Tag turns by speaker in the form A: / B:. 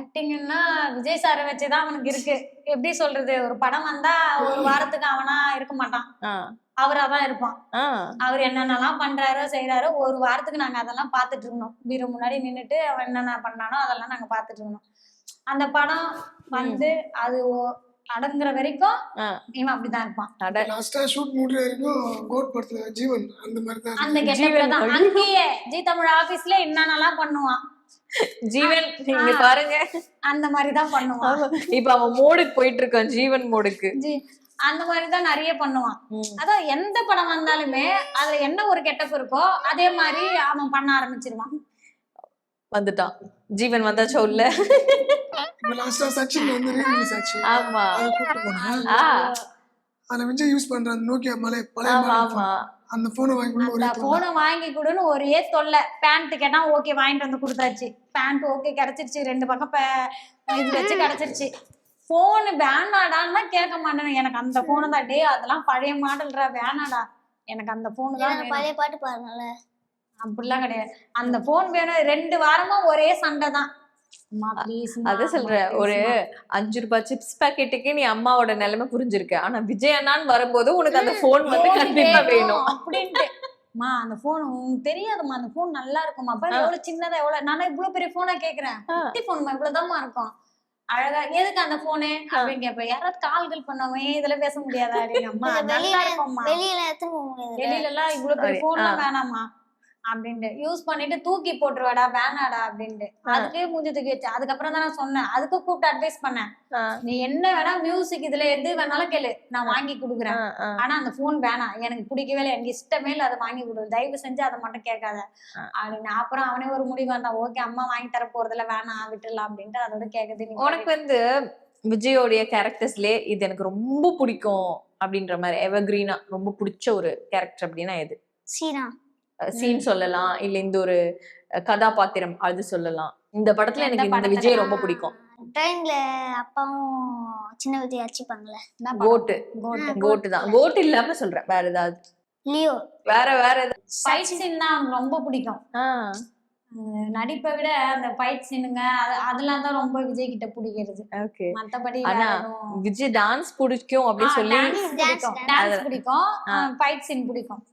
A: ஆக்டிங்னா விஜய் சாரை வச்சுதான் அவனுக்கு இருக்கு. எப்படி சொல்றது, ஒரு படம் வந்தா ஒரு வாரத்துக்கு அவனா இருக்க மாட்டான், அவராதான் இருப்பான். அவர் என்னென்னலாம் பண்றாரோ செய்யறாரோ ஒரு வாரத்துக்கு நாங்க அதெல்லாம் பாத்துட்டு இருக்கணும். பீரோ முன்னாடி நின்னுட்டு அவன் என்னென்ன பண்ணானோ அதெல்லாம் நாங்க பாத்துட்டு இருக்கணும். அந்த படம் வந்து அது அடங்குற வரைக்கும் இவன் அப்படிதான் இருப்பான்.
B: லாஸ்டா ஷூட் முடிற வரைக்கும் கோட் படத்துல ஜீவன் அந்த மாதிரி தான்,
A: அந்த கெட்டப்ல தான் அங்கேயே ஜி தமிழ் ஆபீஸ்ல என்னென்னலாம் பண்ணுவான்
C: ஜீவன். நீங்க பாருங்க
A: அந்த மாதிரிதான் பண்ணுவான்.
C: இப்ப அவன் மோடுக்கு போயிட்டு இருக்கான், ஜீவன் மோடுக்கு.
A: அந்த மாதிரிதான் நிறைய பண்ணுவான். அதான் எந்த படம் வந்தாலுமே அதுல என்ன ஒரு கெட்டப் இருக்கோ அதே மாதிரி அவன் பண்ண ஆரம்பிச்சிருவான்.
C: வந்துட்டான் ஜீவன் வந்தாச்சோ இல்ல.
B: லாஸ்டா சச்சின் வந்து ரீரிலீஸ் ஆச்சு.
C: ஆமா
B: அந்த விஜய் யூஸ் பண்ற அந்த நோக்கியா பழைய அந்த போனை
A: வாங்கி கொடுன்னு ஒரே தொல்லை. பேண்ட் கேட்டா ஓகே வாங்கிட்டு வந்து கொடுத்தாச்சு. பேண்ட் ஓகே கிடைச்சிருச்சு, 2 பக்கம் இது வச்சு கிடைச்சிருச்சு. போனு வேணாடான்னா கேட்க மாட்டேன். எனக்கு அந்த போனு தான். டே அதெல்லாம் பழைய மாடல்ரா, வேணாடா எனக்கு அந்த போனு தான்.
D: பழைய பாட்டு பாருங்கல்ல,
A: அப்படிலாம் கிடையாது. அந்த போன் வேணும். 2 வாரமா ஒரே சண்டை தான்.
C: அத சொல்ற, ஒரு 5 ரூபாய் சிப்ஸ் பாக்கெட்டுக்கு நீ அம்மாவோட நிலைமை புரிஞ்சிருக்க. ஆனா விஜய் அண்ணான்னு வரும்போது உனக்கு அந்த போன் வந்து கண்டிப்பா வேணும்
A: அப்படின்ட்டு. அந்த போன் உங்களுக்கு தெரியாதுமா, அந்த போன் நல்லா இருக்குமா, எவ்வளவு சின்னதா, எவ்வளவு நானே இவ்வளவு பெரிய போனா கேக்குறேன். குட்டி போனுமா இவ்வளவுதான்மா இருக்கும், அழகா எதுக்கு அந்த போனு அப்படின்னு கேப்ப. யாராவது கால்கள் பண்ணவன் இதுல பேச முடியாதா அப்படின்னு. அம்மா நல்லா இருக்கும்மா, வெளியில எல்லாம் இவ்வளவு பெரிய போன் எல்லாம் வேணாமா அப்படின்ட்டு யூஸ் பண்ணிட்டு தூக்கி போட்டுருவாடா, வேணாடா அப்படின்ட்டு. அதுக்கே மூஞ்சி தூக்கி வச்சு. அதுக்கப்புறம் தான் நான் சொன்னேன், அதுக்கு கூப்பிட்டு அட்வைஸ் பண்ணேன். நீ என்ன வேணா மியூசிக் இதுல எது வேணாலும் கேளு, நான் வாங்கி கொடுக்குறேன். ஆனா அந்த போன் வேணாம், எனக்கு பிடிக்கவே இல்லை, எனக்கு இஷ்டமே இல்லை, அதை வாங்கி கொடு, தயவு செஞ்சு அதை மட்டும் கேட்காத அப்படின்னு. அப்புறம் அவனே ஒரு முடிவு வந்தான், ஓகே அம்மா வாங்கி தர போறதுல வேணாம் விட்டுலாம் அப்படின்ட்டு அதோட கேக்குது.
C: உனக்கு வந்து விஜயோடைய கேரக்டர்ஸ்லயே இது எனக்கு ரொம்ப பிடிக்கும் அப்படின்ற மாதிரி எவர்கிரீனா ரொம்ப பிடிச்ச ஒரு கேரக்டர் அப்படின்னா எது? சீன் சொல்லலாம், இல்ல இந்த ஒரு கதாபாத்திரம் அது சொல்லலாம். இந்த படத்துல எனக்கு இந்த விஜய் ரொம்ப பிடிக்கும்.
D: ட்ரெயின்ல அப்பாவும் சின்ன விஜய் அடிச்சுப்பாங்கல்ல,
C: கோட்டு தான். கோட்டு இல்லாம சொல்றேன், வேற ஏதாவது
D: லியோ,
C: வேற
A: ஃபைட் சீன் தான் ரொம்ப பிடிக்கும். நடிப்பை விட அந்த ஃபைட் சீனுங்க அதெல்லாம் தான் ரொம்ப விஜய் கிட்ட பிடிக்கிறது. மத்தபடி
C: விஜய் டான்ஸ் பிடிக்கும் அப்படின்னு சொல்லி
A: டான்ஸ் பிடிக்கும், ஃபைட் சீன் பிடிக்கும்.